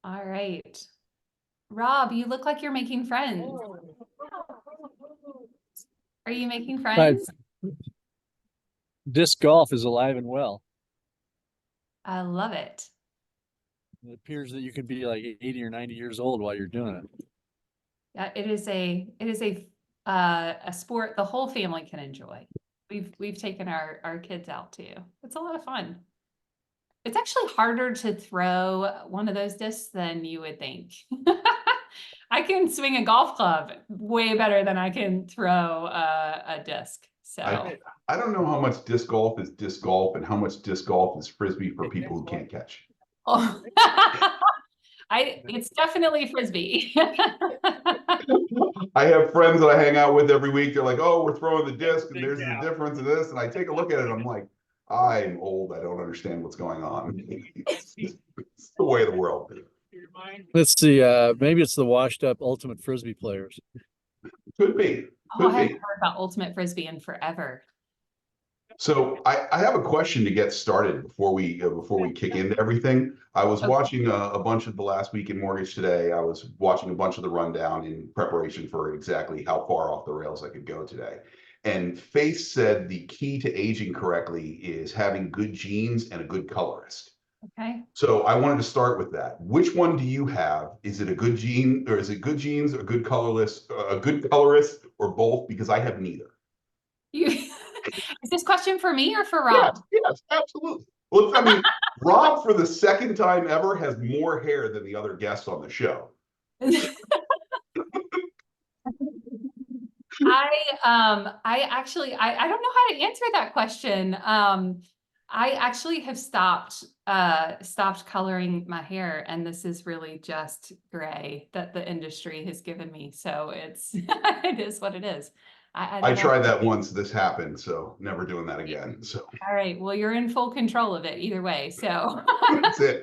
All right. Rob, you look like you're making friends. Are you making Hi, friends? disc golf is alive and well. I love it. It appears that you could be like 80 or 90 years old while you're doing it. Yeah, it is a sport the whole family can enjoy. We've taken our kids out too. It's a lot of fun. It's actually harder to throw one of those discs than you would think. I can swing a golf club way better than I can throw a disc. So, I I don't know how much disc golf is disc golf and how much disc golf is frisbee for people who can't catch. oh. It's definitely frisbee. I have friends that I hang out with every week. They're like, "Oh, we're throwing the disc, and there's the difference in this." And I take a look at it, and I'm like, "I'm old. I don't understand what's going on." It's the way of the world. Let's see, maybe it's the washed up ultimate frisbee players. Could be, Oh, I could haven't be. heard about ultimate frisbee in forever. So I have a question to get started before we kick into everything. I was Okay. watching a bunch of the last week in mortgage today. I was watching a bunch of the rundown in preparation for exactly how far off the rails I could go today. And Faith said the key to aging correctly is having good genes and a good colorist. Okay. So I wanted to start with that. Which one do you have? Is it a good gene, or is it good genes, a good colorist, or both? Because I have neither. You, is this question for me or for Yes, Rob? yes, absolutely. Well, I mean, Rob, for the second time ever, has more hair than the other guests on the show. I don't know how to answer that question. I actually have stopped coloring my hair, and this is really just gray that the industry has given me. So it's it is what it is. I I don't know. tried that once. This happened, so never doing that again. So All right. Well, you're in full control of it either way. So that's it.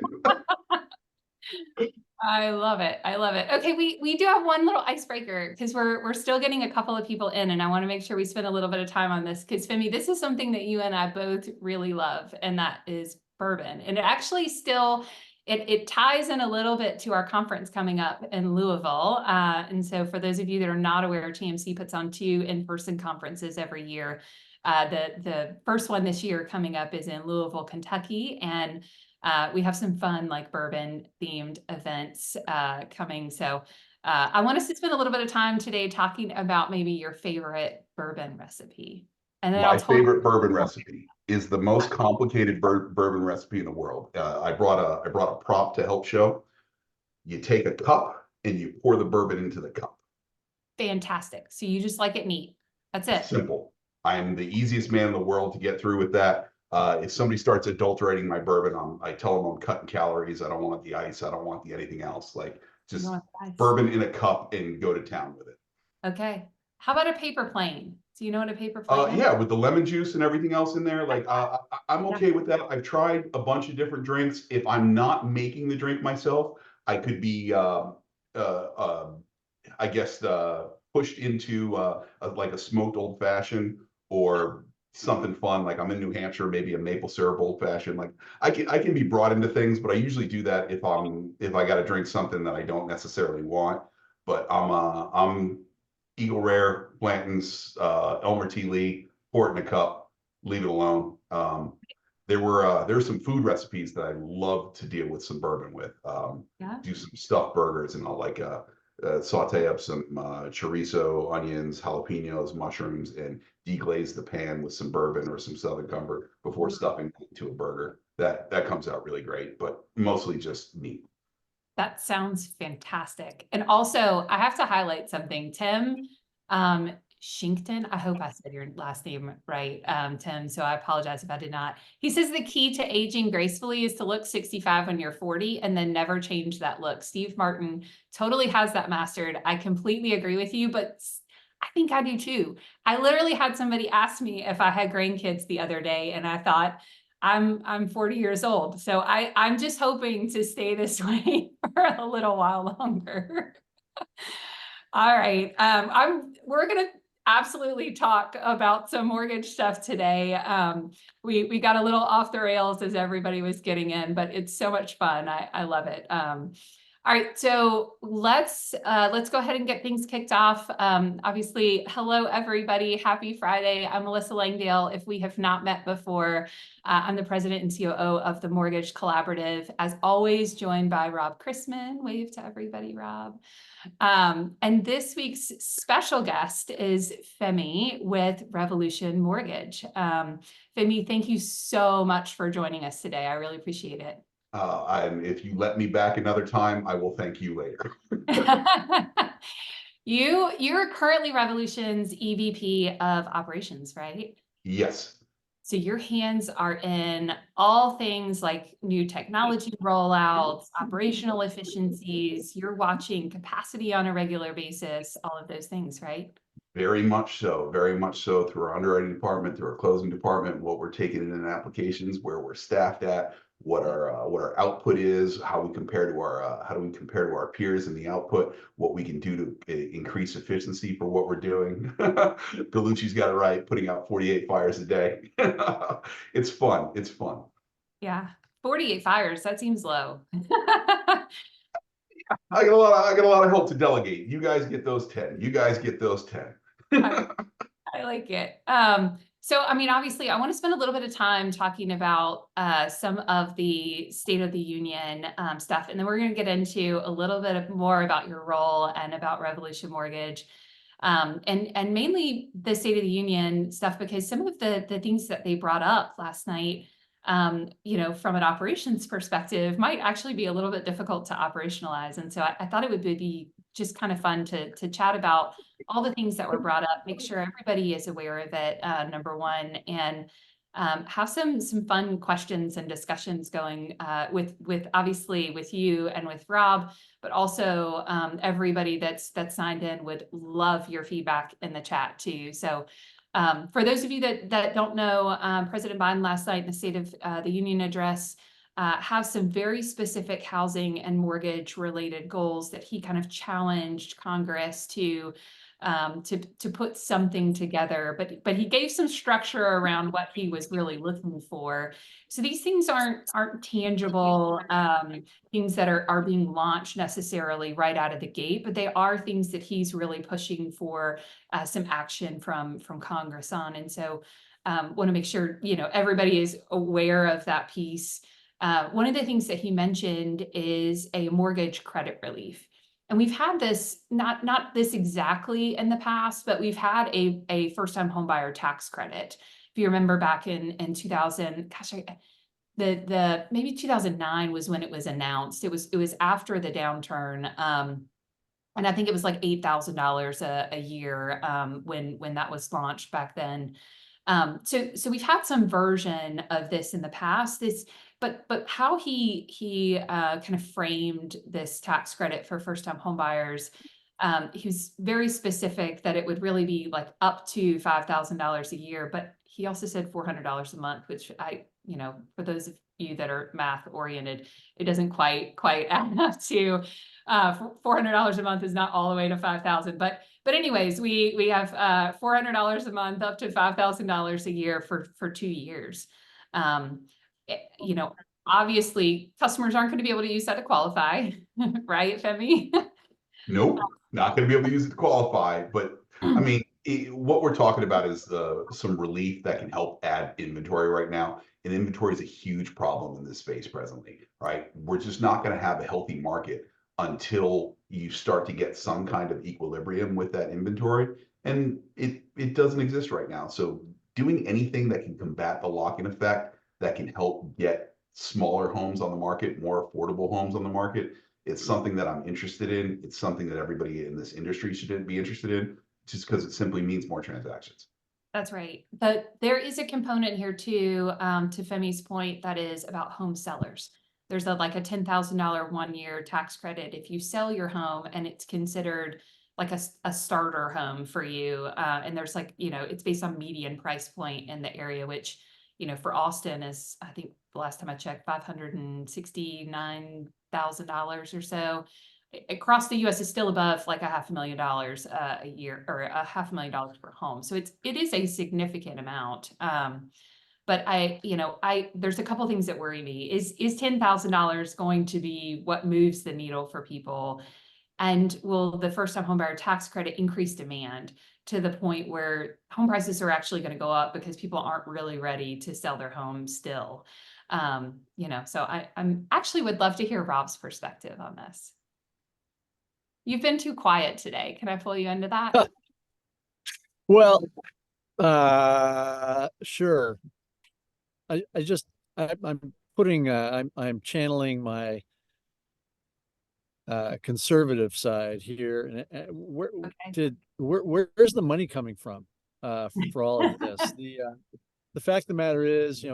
I love it. I love it. Okay, we do have one little icebreaker because we're still getting a couple of people in, and I want to make sure we spend a little bit of time on this because Femi, this is something that you and I both really love, and that is bourbon. And it actually still it ties in a little bit to our conference coming up in Louisville. And so for those of you that are not aware, TMC puts on 2 in-person conferences every year. The first one this year coming up is in Louisville, Kentucky, and we have some fun like bourbon themed events coming. So I want us to spend a little bit of time today talking about maybe your favorite bourbon recipe. And then I'll My totally favorite bourbon recipe is the most complicated bourbon recipe in the world. I brought a prop to help show. You take a cup and you pour the bourbon into the cup. fantastic. So you just like it neat. That's it. Simple. I'm the easiest man in the world to get through with that. If somebody starts adulterating my bourbon, I tell them I'm cutting calories. I don't want the ice. I don't want the anything else. Like You just want ice. bourbon in a cup and go to town with it. Okay. How about a paper plane? Do you know what a paper plane is? Yeah, with the lemon juice and everything else in there, like I'm Yeah. okay with that. I've tried a bunch of different drinks. If I'm not making the drink myself, I could be, uh, uh, I guess, pushed into like a smoked old fashioned or something fun. Like I'm in New Hampshire, maybe a maple syrup old fashioned. Like I can be brought into things, but I usually do that if I got to drink something that I don't necessarily want. But I'm Eagle Rare, Blanton's, Elmer T. Lee, pour it in a cup, leave it alone. There were some food recipes that I love to deal with some bourbon with. Yeah. Do some stuffed burgers and I'll saute up some chorizo, onions, jalapenos, mushrooms, and deglaze the pan with some bourbon or some Southern Comfort before stuffing it into a burger. That comes out really great, but mostly just meat. That sounds fantastic. And also, I have to highlight something. Tim Shinkton, I hope I said your last name right, Tim, so I apologize if I did not. He says the key to aging gracefully is to look 65 when you're 40 and then never change that look. Steve Martin totally has that mastered. I completely agree with you, but I think I do too. I literally had somebody ask me if I had grandkids the other day, and I thought, I'm 40 years old. So I'm just hoping to stay this way for a little while longer. All right. We're gonna absolutely talk about some mortgage stuff today. We got a little off the rails as everybody was getting in, but it's so much fun. I love it. All right, so let's go ahead and get things kicked off. Obviously, hello everybody, happy Friday. I'm Melissa Langdale. If we have not met before, I'm the president and COO of the Mortgage Collaborative. As always, joined by Rob Chrisman. Wave to everybody, Rob. And this week's special guest is Femi with Revolution Mortgage. Femi, thank you so much for joining us today. I really appreciate it. If you let me back another time, I will thank you later. You're currently Revolution's EVP of operations, right? Yes, So your hands are in all things like new technology rollouts, operational efficiencies. You're watching capacity on a regular basis, all of those things, right? very much so. Very much so through our underwriting department, through our closing department, what we're taking in applications, where we're staffed at, what our output is, how we compare to our how do we compare to our peers in the output, what we can do to increase efficiency for what we're doing. Gallucci's got it right, putting out 48 fires a day. It's fun. It's fun. Yeah, 48 fires, that seems low. I got a lot of help to delegate. You guys get those 10. You guys get those 10. I like it. So, I mean, obviously, I want to spend a little bit of time talking about some of the State of the Union stuff, and then we're going to get into a little bit more about your role and about Revolution Mortgage, and mainly the State of the Union stuff, because some of the things that they brought up last night, you know, from an operations perspective, might actually be a little bit difficult to operationalize. And so I thought it would be just kind of fun to chat about all the things that were brought up, make sure everybody is aware of it, number one, and have some fun questions and discussions going with obviously with you and with Rob, but also everybody that's signed in would love your feedback in the chat too. So for those of you that don't know, President Biden last night in the State of the Union address have some very specific housing and mortgage related goals that he kind of challenged Congress to put something together, but he gave some structure around what he was really looking for. So these things aren't tangible things that are being launched necessarily right out of the gate, but they are things that he's really pushing for some action from Congress on. And so want to make sure, you know, everybody is aware of that piece. One of the things that he mentioned is a mortgage credit relief. And we've had this, not this exactly in the past, but we've had a first-time homebuyer tax credit. If you remember back in 2000, gosh, the maybe 2009 was when it was announced. It was after the downturn. And I think it was like $8,000 a year when that was launched back then. So we've had some version of this in the past. But how he kind of framed this tax credit for first-time home buyers, he was very specific that it would really be like up to $5,000 a year, but he also said $400 a month, which you know, for those of you that are math oriented, it doesn't quite add up to $400 a month is not all the way to 5,000, but anyways, we have $400 a month up to $5,000 a year for 2 years. You know, obviously customers aren't going to be able to use that to qualify, right, Femi? Nope, not going to be able to use it to qualify. But I mean, what we're talking about is some relief that can help add inventory right now. And inventory is a huge problem in this space presently, right? We're just not going to have a healthy market until you start to get some kind of equilibrium with that inventory. And it doesn't exist right now. So doing anything that can combat the lock-in effect, that can help get smaller homes on the market, more affordable homes on the market, it's something that I'm interested in. It's something that everybody in this industry should be interested in, just because it simply means more transactions. That's right. But there is a component here too, to Femi's point, that is about home sellers. There's like a $10,000 1-year tax credit if you sell your home and it's considered like a starter home for you. And there's like, you know, it's based on median price point in the area, which, you know, for Austin is, I think the last time I checked, $569,000 or so. Across the US is still above like $500,000 a year, or $500,000 per home. So it is a significant amount. But there's a couple things that worry me. Is $10,000 going to be what moves the needle for people? And will the first time homebuyer tax credit increase demand to the point where home prices are actually going to go up because people aren't really ready to sell their home still? So I'm actually would love to hear Rob's perspective on this. You've been too quiet today. Can I pull you into that? Well, sure. I'm putting, I'm channeling my conservative side here. And Okay. where's the money coming from for all of this? The fact of the matter is,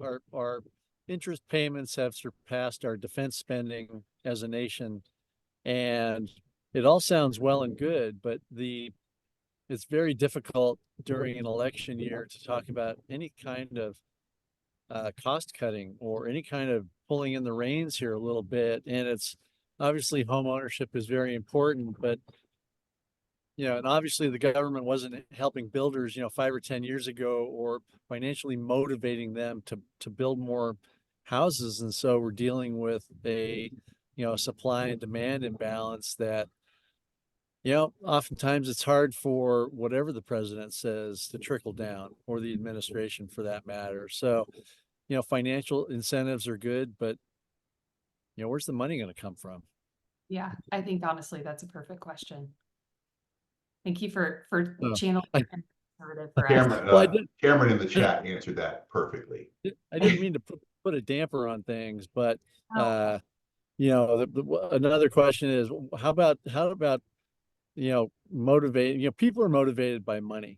our interest payments have surpassed our defense spending as a nation, and it all sounds well and good, but it's very difficult during an election year to talk about any kind of cost cutting or any kind of pulling in the reins here a little bit. And it's obviously home ownership is very important, but and obviously the government wasn't helping builders, 5 or 10 years ago, or financially motivating them to build more houses. And so we're dealing with a, supply and demand imbalance that, oftentimes it's hard for whatever the president says to trickle down, or the administration for that matter. So, financial incentives are good, but where's the money going to come from? Yeah, I think honestly, that's a perfect question. Thank you for channeling conservative for us. Cameron, Well, Cameron in the chat answered that perfectly. I didn't mean to put a damper on things, but Oh. another question is, how about motivating, people are motivated by money.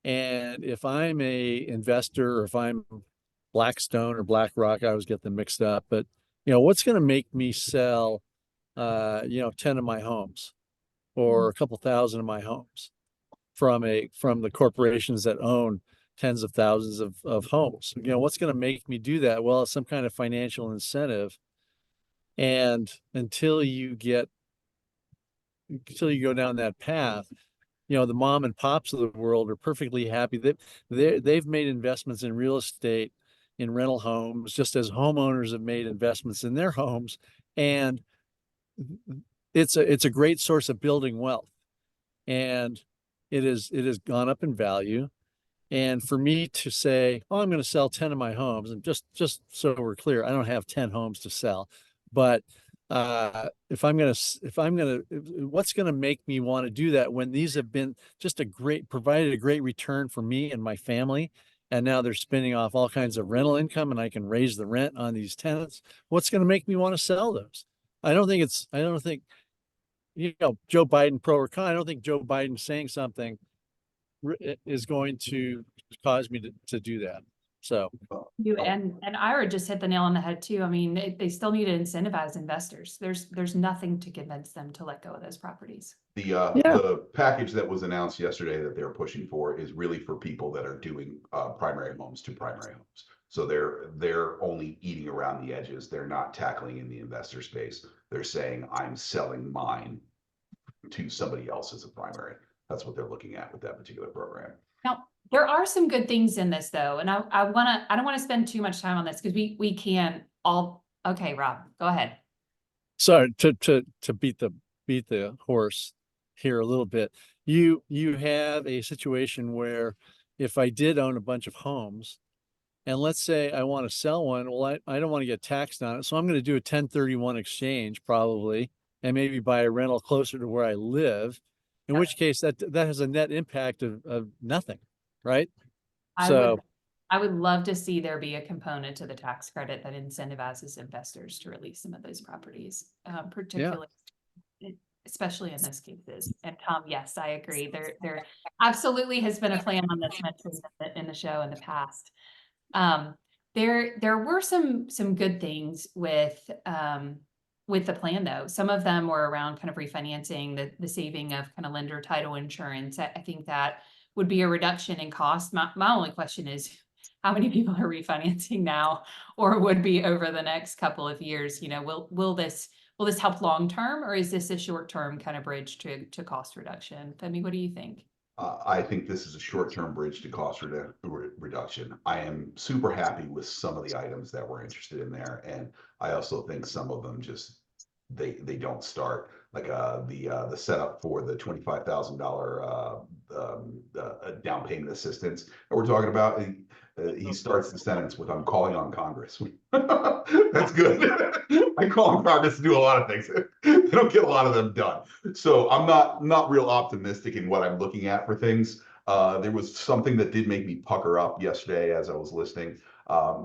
And if I'm a investor, or if I'm Blackstone or BlackRock, I always get them mixed up, but what's going to make me sell 10 of my homes, or a couple thousand of my homes, from the corporations that own tens of thousands of homes? What's going to make me do that? Well, it's some kind of financial incentive. And until you go down that path, the mom and pops of the world are perfectly happy that they've made investments in real estate, in rental homes, just as homeowners have made investments in their homes. And it's a great source of building wealth, and it has gone up in value. And for me to say, oh, I'm going to sell 10 of my homes, and just so we're clear, I don't have 10 homes to sell, but what's going to make me want to do that when these have been just provided a great return for me and my family, and now they're spinning off all kinds of rental income, and I can raise the rent on these tenants? What's going to make me want to sell those? I don't think Joe Biden pro or con. I don't think Joe Biden saying something is going to cause me to do that. So You and Ira just hit the nail on the head too. I mean, they still need to incentivize investors. There's nothing to convince them to let go of those properties. The package that was announced yesterday that they're pushing for is really for people that are doing primary homes to primary homes. So they're only eating around the edges. They're not tackling in the investor space. They're saying, I'm selling mine to somebody else as a primary. That's what they're looking at with that particular program. Now, there are some good things in this though, and I don't want to spend too much time on this because we can all. Okay, Rob, go ahead. Sorry, to beat the horse here a little bit. You have a situation where, if I did own a bunch of homes, and let's say I want to sell one, well, I don't want to get taxed on it, so I'm going to do a 1031 exchange probably, and maybe buy a rental closer to where I live, in which case that has a net impact of nothing, right? I would love to see there be a component to the tax credit that incentivizes investors to release some of those properties, particularly, especially in those cases. And Tom, yes, I agree. There absolutely has been a plan on this mentioned in the show in the past. There were some good things with the plan though. Some of them were around kind of refinancing, the saving of kind of lender title insurance. I think that would be a reduction in cost. My only question is, how many people are refinancing now, or would be over the next couple of years? Will this help long term, or is this a short term kind of bridge to cost reduction? Femi, what do you think? I think this is a short-term bridge to cost reduction. I am super happy with some of the items that we're interested in there, and I also think some of them just they don't start like the setup for the $25,000 down payment assistance that we're talking about. He starts the sentence with "I'm calling on Congress." That's good. I call on Congress to do a lot of things. They don't get a lot of them done. So I'm not real optimistic in what I'm looking at for things. There was something that did make me pucker up yesterday as I was listening,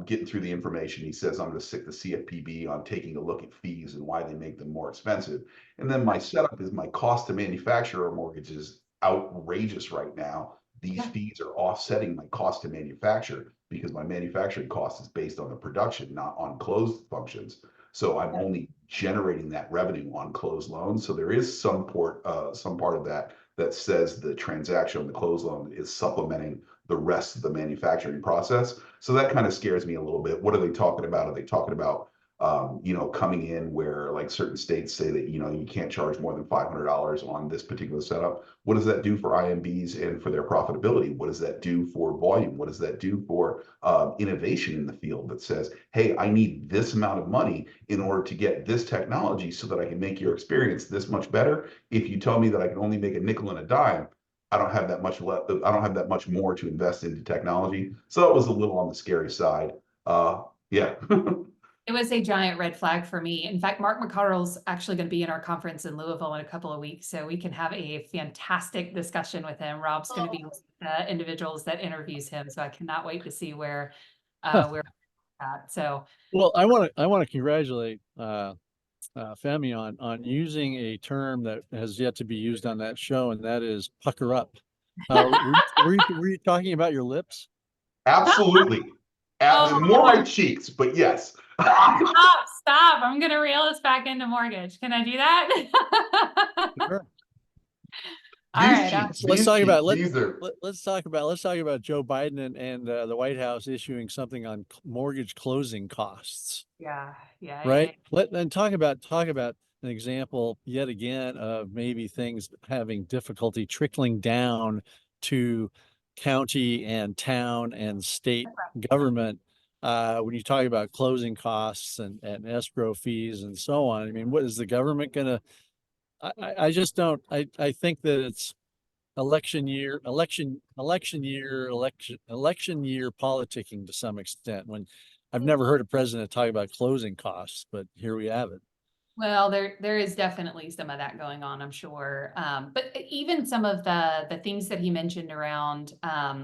getting through the information. He says, I'm going to stick the CFPB on taking a look at fees and why they make them more expensive. And then my setup is my cost to manufacture a mortgage is outrageous right now. These Yeah. fees are offsetting my cost to manufacture because my manufacturing cost is based on the production, not on closed functions. So I'm only generating that revenue on closed loans. So there is some part of that that says the transaction on the closed loan is supplementing the rest of the manufacturing process. So that kind of scares me a little bit. What are they talking about? Are they talking about coming in where like certain states say that, you can't charge more than $500 on this particular setup? What does that do for IMBs and for their profitability? What does that do for volume? What does that do for innovation in the field that says, hey, I need this amount of money in order to get this technology so that I can make your experience this much better? If you tell me that I can only make a nickel and a dime, I don't have that much left. I don't have that much more to invest into technology. So that was a little on the scary side. Yeah. It was a giant red flag for me. In fact, Mark McCarroll's actually going to be in our conference in Louisville in a couple of weeks, so we can have a fantastic discussion with him. Rob's going to be one of the individuals that interviews him, so I cannot wait to see where we're at. So, Well, I want to congratulate Femi on using a term that has yet to be used on that show, and that is pucker up. Were you talking about your lips? Absolutely. oh, More my cheeks, but yes. stop! I'm going to reel us back into mortgage. Can I do that? Sure. All right. Let's talk about let's talk about Joe Biden and the White House issuing something on mortgage closing costs. Yeah, yeah, Right. yeah. Let then talk about an example yet again of maybe things having difficulty trickling down to county and town and state government. When you talk about closing costs and escrow fees and so on, I mean, what is the government gonna? I just don't. I think that it's election year politicking to some extent. When I've never heard a president talk about closing costs, but here we have it. Well, there is definitely some of that going on, I'm sure. But even some of the things that he mentioned around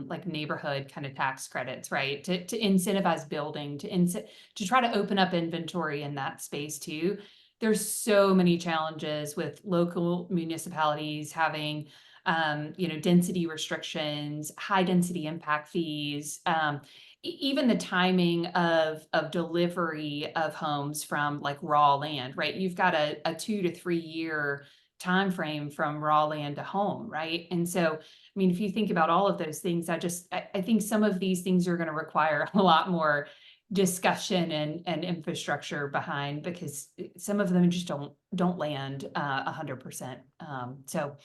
like neighborhood kind of tax credits, right? To incentivize building, to try to open up inventory in that space too. There's so many challenges with local municipalities having density restrictions, high density impact fees, even the timing of delivery of homes from like raw land, right? You've got a 2 to 3 year time frame from raw land to home, right? And so, I mean, if you think about all of those things, I think some of these things are going to require a lot more discussion and infrastructure behind, because some of them just don't land 100%. So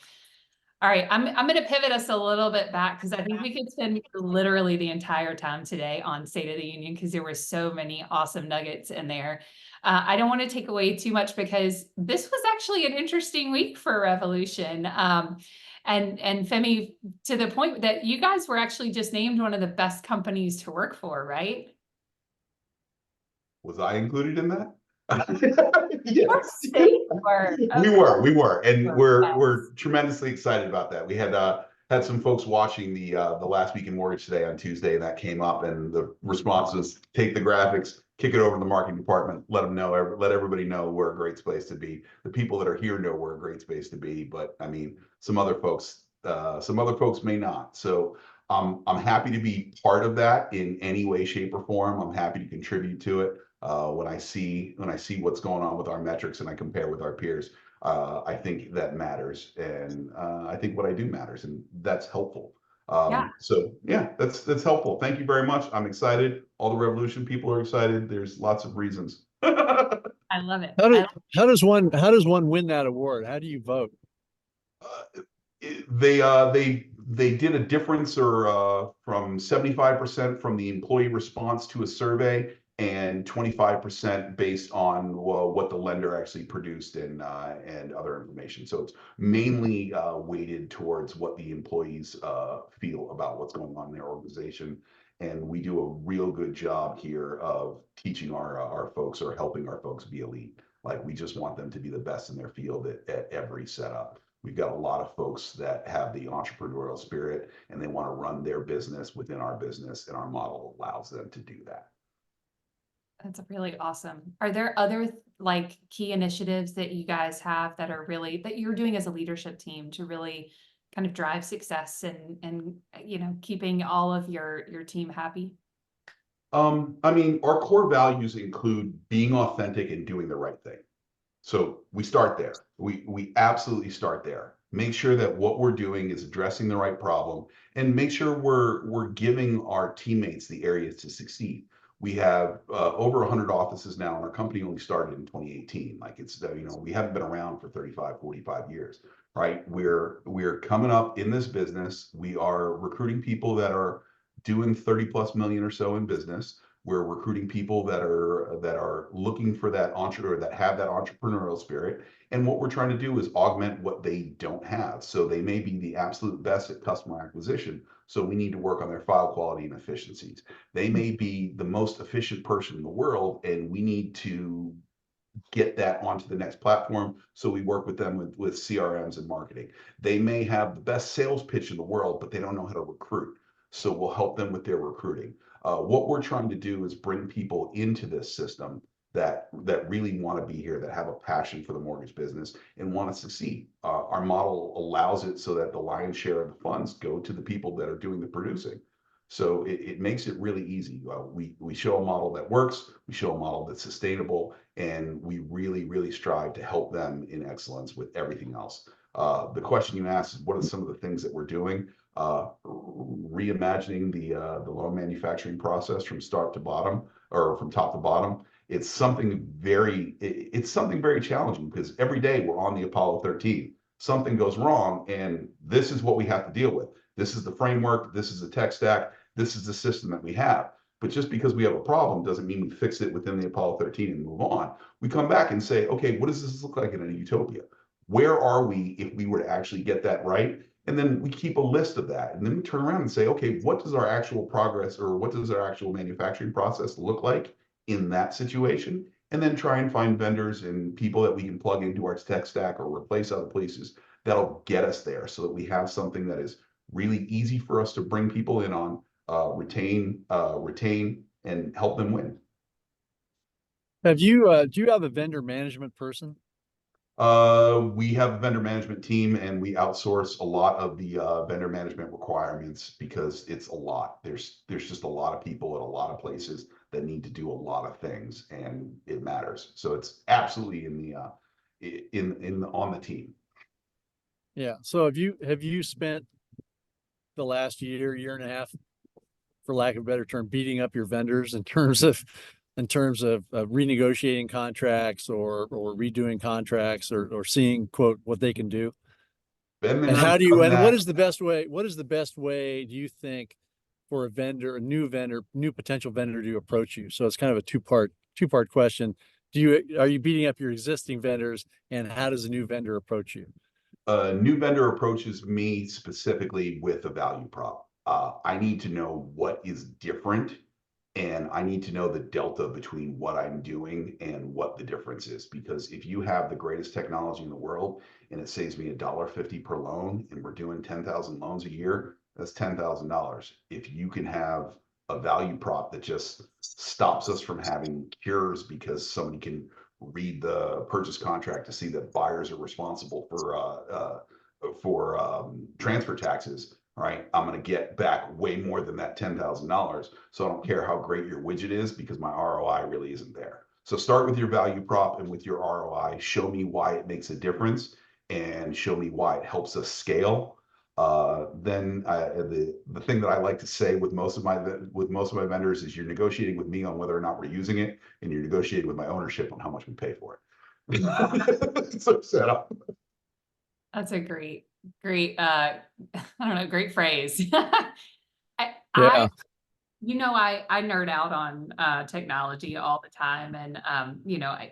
all right, I'm going to pivot us a little bit back, because I think we could spend literally the entire time today on State of the Union, because there were so many awesome nuggets in there. I don't want to take away too much, because this was actually an interesting week for Revolution. And Femi, to the point that you guys were actually just named one of the best companies to work for, right? Was I included in that? Yes. Yes. We were, and we're tremendously excited about that. We had some folks watching the last week in mortgage today on Tuesday, and that came up, and the response was take the graphics, kick it over to the marketing department, let everybody know we're a great place to be. The people that are here know we're a great space to be, but I mean, some other folks may not. So I'm happy to be part of that in any way, shape, or form. I'm happy to contribute to it. When I see what's going on with our metrics and I compare with our peers, I think that matters, and I think what I do matters, and that's helpful. Yeah. So yeah, that's helpful. Thank you very much. I'm excited. All the Revolution people are excited. There's lots of reasons. I love it. How does one win that award? How do you vote? They They did a difference or from 75% from the employee response to a survey and 25% based on what the lender actually produced and other information. So it's mainly weighted towards what the employees feel about what's going on in their organization. And we do a real good job here of teaching our folks or helping our folks be elite. Like we just want them to be the best in their field at every setup. We've got a lot of folks that have the entrepreneurial spirit and they want to run their business within our business, and our model allows them to do that. That's really awesome. Are there other like key initiatives that you guys have that are really that you're doing as a leadership team to really kind of drive success and you know, keeping all of your team happy? I mean, our core values include being authentic and doing the right thing. So we start there. We absolutely start there. Make sure that what we're doing is addressing the right problem, and make sure we're giving our teammates the areas to succeed. We have over 100 offices now, and our company only started in 2018. Like it's you know, we haven't been around for 35, 45 years, right? We're coming up in this business. We are recruiting people that are doing 30 plus million or so in business. We're recruiting people that are looking for that entrepreneur, that have that entrepreneurial spirit. And what we're trying to do is augment what they don't have. So they may be the absolute best at customer acquisition. So we need to work on their file quality and efficiencies. They may be the most efficient person in the world, and we need to get that onto the next platform. So we work with them with CRMs and marketing. They may have the best sales pitch in the world, but they don't know how to recruit. So we'll help them with their recruiting. What we're trying to do is bring people into this system that really want to be here, that have a passion for the mortgage business and want to succeed. Our model allows it so that the lion's share of the funds go to the people that are doing the producing. So it makes it really easy. We show a model that works, we show a model that's sustainable, and we really strive to help them in excellence with everything else. The question you asked is, what are some of the things that we're doing? Reimagining the loan manufacturing process from start to bottom, or from top to bottom. It's something very challenging, because every day we're on the Apollo 13. Something goes wrong, and this is what we have to deal with. This is the framework, this is the tech stack, this is the system that we have. But just because we have a problem doesn't mean we fix it within the Apollo 13 and move on. We come back and say, okay, what does this look like in a utopia? Where are we if we were to actually get that right? And then we keep a list of that. And then we turn around and say, okay, what does our actual progress, or what does our actual manufacturing process look like in that situation? And then try and find vendors and people that we can plug into our tech stack or replace other places that'll get us there, so that we have something that is really easy for us to bring people in on, retain, and help them win. Have you, do you have a vendor management person? We have a vendor management team, and we outsource a lot of the vendor management requirements, because it's a lot. There's just a lot of people at a lot of places that need to do a lot of things, and it matters. So it's absolutely in the on the team. Yeah. So have you spent the last year and a half, for lack of a better term, beating up your vendors in terms of renegotiating contracts or redoing contracts, or seeing, quote, what they can do? Been And there, how do you, done and that. what is the best way, do you think, for a new potential vendor to approach you? So it's kind of a two-part question. Are you beating up your existing vendors, and how does a new vendor approach you? A new vendor approaches me specifically with a value prop. I need to know what is different, and I need to know the delta between what I'm doing and what the difference is. Because if you have the greatest technology in the world and it saves me $1.50 per loan, and we're doing 10,000 loans a year, that's $10,000. If you can have a value prop that just stops us from having cures because somebody can read the purchase contract to see that buyers are responsible for transfer taxes, right? I'm going to get back way more than that $10,000. So I don't care how great your widget is, because my ROI really isn't there. So start with your value prop and with your ROI. Show me why it makes a difference, and show me why it helps us scale. Then the thing that I like to say with most of my vendors is, you're negotiating with me on whether or not we're using it, and you're negotiating with my ownership on how much we pay for it. So set up. That's a great, I don't know, great phrase. I Yeah. I nerd out on technology all the time, and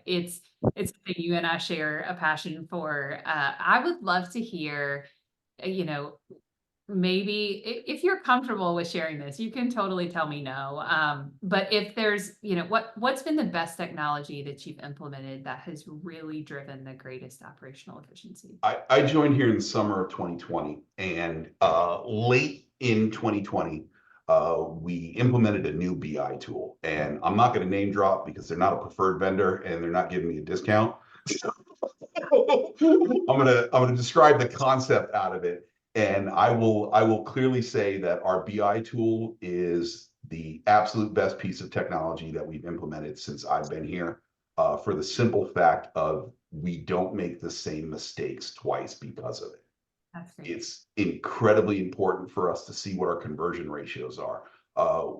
it's something you and I share a passion for. I would love to hear, you know, maybe if you're comfortable with sharing this, you can totally tell me no. But if there's, what's been the best technology that you've implemented that has really driven the greatest operational efficiency? I joined here in the summer of 2020, and late in 2020, we implemented a new BI tool. And I'm not going to name drop because they're not a preferred vendor and they're not giving me a discount. I'm gonna describe the concept out of it, and I will clearly say that our BI tool is the absolute best piece of technology that we've implemented since I've been here. For the simple fact of we don't make the same mistakes twice because of it. That's great. It's incredibly important for us to see what our conversion ratios are,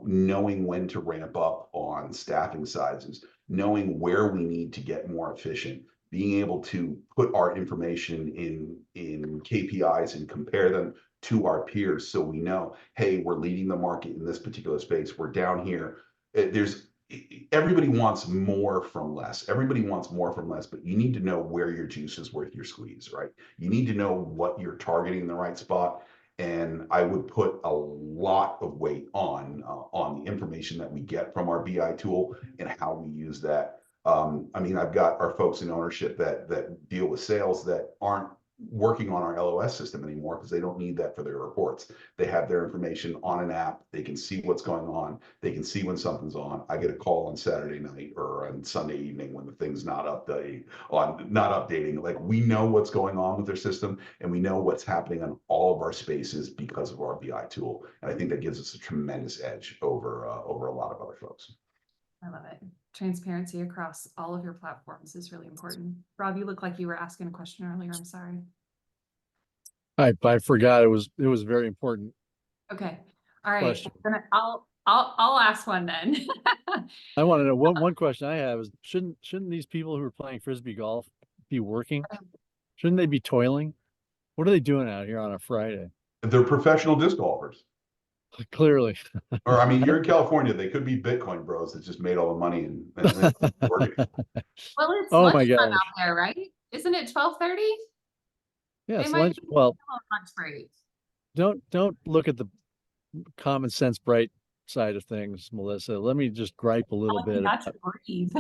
knowing when to ramp up on staffing sizes, knowing where we need to get more efficient, being able to put our information in KPIs and compare them to our peers so we know, hey, we're leading the market in this particular space. We're down here. There's everybody wants more from less. Everybody wants more from less, but you need to know where your juice is worth your squeeze, right? You need to know what you're targeting in the right spot. And I would put a lot of weight on the information that we get from our BI tool and how we use that. I mean, I've got our folks in ownership that deal with sales that aren't working on our LOS system anymore because they don't need that for their reports. They have their information on an app. They can see what's going on. They can see when something's on. I get a call on Saturday night or on Sunday evening when the thing's not updating. Like, we know what's going on with their system, and we know what's happening on all of our spaces because of our BI tool. And I think that gives us a tremendous edge over a lot of other folks. I love it. Transparency across all of your platforms is really important. Rob, you look like you were asking a question earlier. I'm sorry. I forgot it was very important Okay. All right. question. I'll ask one then. I want to know one question I have is shouldn't these people who are playing frisbee golf be working? Shouldn't they be toiling? What are they doing out here on a Friday? They're professional disc golfers. Clearly. Or, I mean, you're in California, they could be Bitcoin bros that just made all the money and working. Well, it's Oh my lunchtime gosh. out there, right? Isn't it 12:30? Yeah, They it's might lunch. be Well, on lunch break. don't look at the common sense bright side of things, Melissa. Let me just gripe a little bit Not to about breathe.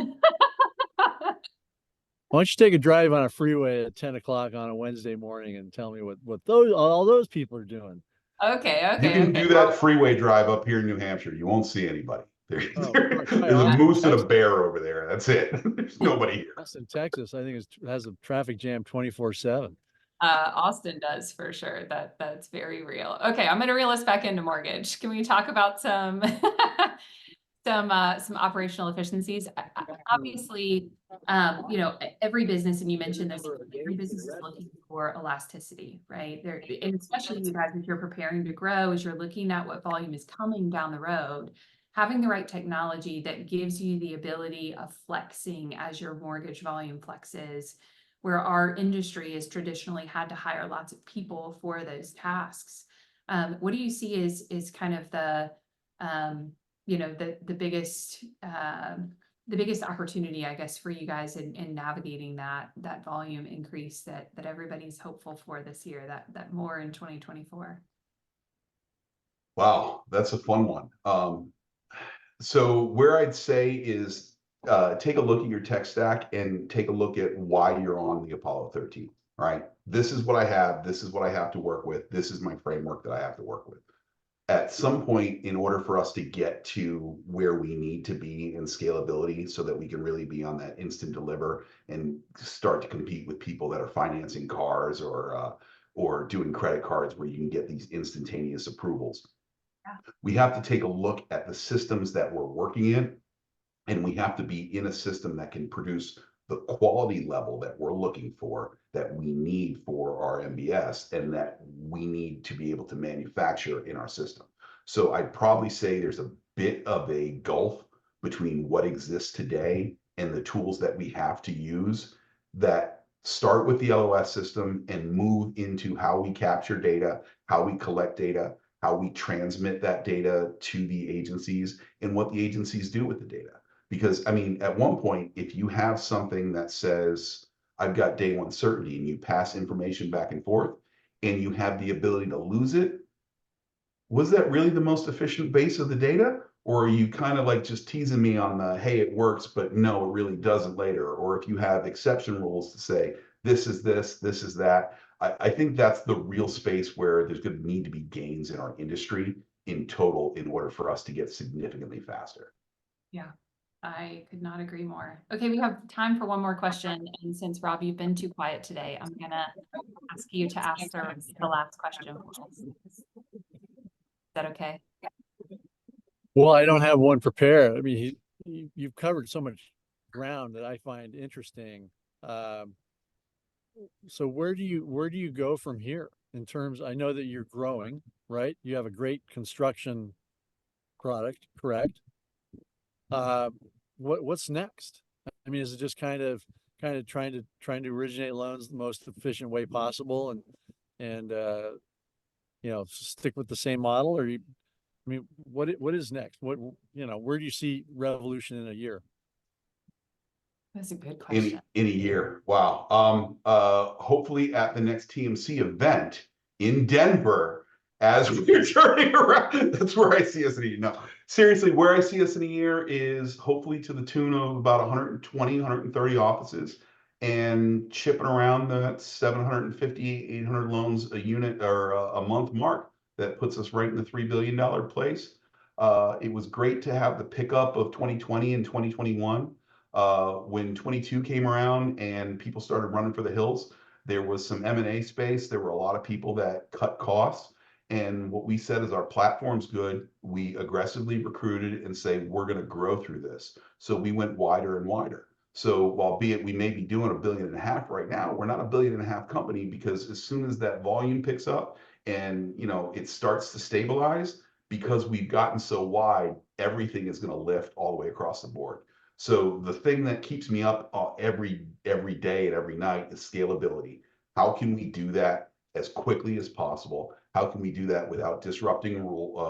why don't you take a drive on a freeway at 10 o'clock on a Wednesday morning and tell me what all those people are doing. Okay. You can Okay. do that freeway drive up here in New Hampshire. You won't see anybody. There's Try a Austin, moose and a Texas. bear over there. That's it. There's nobody here. Austin, Texas, I think has a traffic jam 24/7. Austin does for sure. That's very real. Okay, I'm gonna reel us back into mortgage. Can we talk about some some operational efficiencies? Obviously, every business, and you mentioned this, every business is looking for elasticity, right? There, and especially you guys, if you're preparing to grow, as you're looking at what volume is coming down the road, having the right technology that gives you the ability of flexing as your mortgage volume flexes, where our industry has traditionally had to hire lots of people for those tasks. What do you see is kind of the the biggest opportunity, I guess, for you guys in navigating that volume increase that everybody's hopeful for this year, that more in 2024? Wow, that's a fun one. So where I'd say is take a look at your tech stack and take a look at why you're on the Apollo 13, right? This is what I have. This is what I have to work with. This is my framework that I have to work with. At some point, in order for us to get to where we need to be in scalability so that we can really be on that instant deliver and start to compete with people that are financing cars or doing credit cards where you can get these instantaneous approvals. We have to take a look at the systems that we're working in, and we have to be in a system that can produce the quality level that we're looking for, that we need for our MBS, and that we need to be able to manufacture in our system. So I'd probably say there's a bit of a gulf between what exists today and the tools that we have to use that start with the LOS system and move into how we capture data, how we collect data, how we transmit that data to the agencies, and what the agencies do with the data. Because, I mean, at one point, if you have something that says, I've got day one certainty, and you pass information back and forth, and you have the ability to lose it, was that really the most efficient base of the data? Or are you kind of like just teasing me on the, hey, it works, but no, it really doesn't later? Or if you have exception rules to say, this is that. I think that's the real space where there's going to need to be gains in our industry in total in order for us to get significantly faster. Yeah, I could not agree more. Okay, we have time for one more question. And since Rob, you've been too quiet today, I'm gonna ask you to ask the last question. Is that okay? Well, I don't have one prepared. I mean, you've covered so much ground that I find interesting. So where do you go from here in terms? I know that you're growing, right? You have a great construction product, correct? What's next? I mean, is it just kind of trying to originate loans the most efficient way possible, and stick with the same model, or I mean, what is next? Where do you see Revolution in a year? That's a good question. In a year. Wow. Hopefully at the next TMC event in Denver, as we're turning around, that's where I see us in a year. No, seriously, where I see us in a year is hopefully to the tune of about 120, 130 offices, and chipping around that 750, 800 loans a unit or a month mark. That puts us right in the $3 billion place. It was great to have the pickup of 2020 and 2021. When 22 came around and people started running for the hills, there was some M&A space. There were a lot of people that cut costs. And what we said is our platform's good. We aggressively recruited and say, we're going to grow through this. So we went wider and wider. So albeit we may be doing $1.5 billion right now, we're not $1.5 billion company, because as soon as that volume picks up and it starts to stabilize, because we've gotten so wide, everything is going to lift all the way across the board. So the thing that keeps me up every day and every night is scalability. How can we do that as quickly as possible? How can we do that without disrupting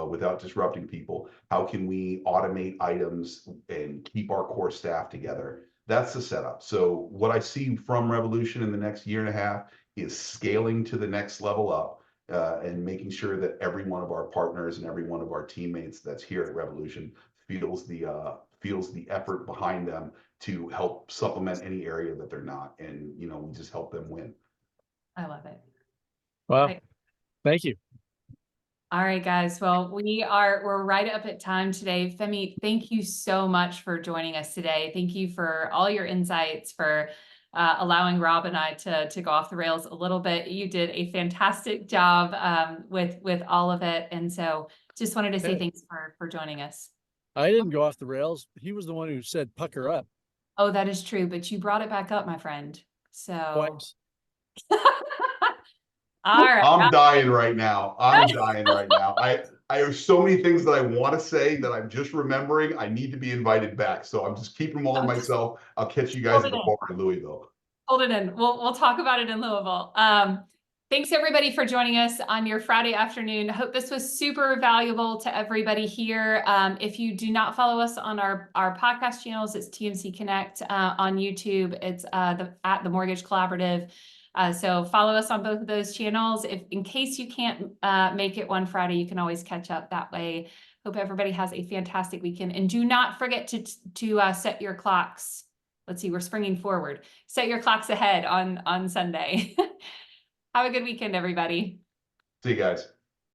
without disrupting people? How can we automate items and keep our core staff together? That's the setup. So what I see from Revolution in the next year and a half is scaling to the next level up, and making sure that every one of our partners and every one of our teammates that's here at Revolution feels the effort behind them to help supplement any area that they're not. And, we just help them win. I love it. Well, Right. thank you. All right, guys. Well, we're right up at time today. Femi, thank you so much for joining us today. Thank you for all your insights, for allowing Rob and I to go off the rails a little bit. You did a fantastic job with all of it. And so just wanted to say thanks for joining us. I didn't go off the rails. He was the one who said pucker up. Oh, that is true. But you brought it back up, my friend. So. Twice. All right. I'm dying right now. I have so many things that I want to say that I'm just remembering. I need to be invited back. So I'm just keeping them all to myself. I'll catch you guys at the bar in Louisville. Hold it in. We'll talk about it in Louisville. Thanks everybody for joining us on your Friday afternoon. I hope this was super valuable to everybody here. If you do not follow us on our podcast channels, it's TMC Connect on YouTube. It's at the Mortgage Collaborative. So follow us on both of those channels. If in case you can't make it one Friday, you can always catch up that way. Hope everybody has a fantastic weekend, and do not forget to set your clocks. Let's see, we're springing forward. Set your clocks ahead on Sunday. Have a good weekend, everybody. See you guys.